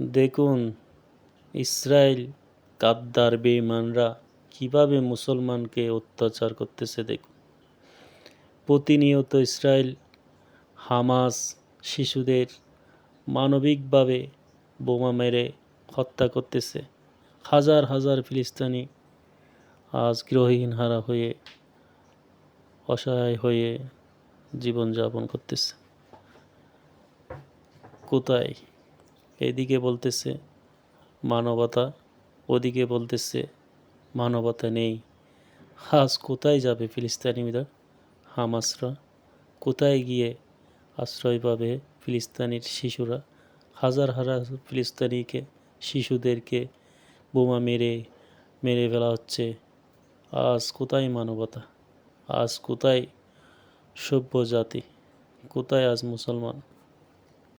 দেখুন, ইসরায়েল গাদ্দার বেঈমানরা কিভাবে মুসলমানকে অত্যাচার করতেছে দেখুন। প্রতিনিয়ত ইসরায়েল হামাস শিশুদের মানবিকভাবে বোমা মেরে হত্যা করতেছে। হাজার হাজার ফিলিস্তিনি আজ গৃহহীন হারা হয়ে অসহায় হয়ে জীবনযাপন করতেছে। কোথায়? এদিকে বলতেছে মানবতা, ওদিকে বলতেছে মানবতা নেই। আজ কোথায় যাবে ফিলিস্তিনিরা? হামাসরা কোথায় গিয়ে আশ্রয় পাবে? ফিলিস্তিনির শিশুরা হাজার হাজার ফিলিস্তিনিকে শিশুদেরকে বোমা মেরে মেরে ফেলা হচ্ছে। আজ কোথায় মানবতা? আজ কোথায় সভ্য জাতি? কোথায় আজ মুসলমান?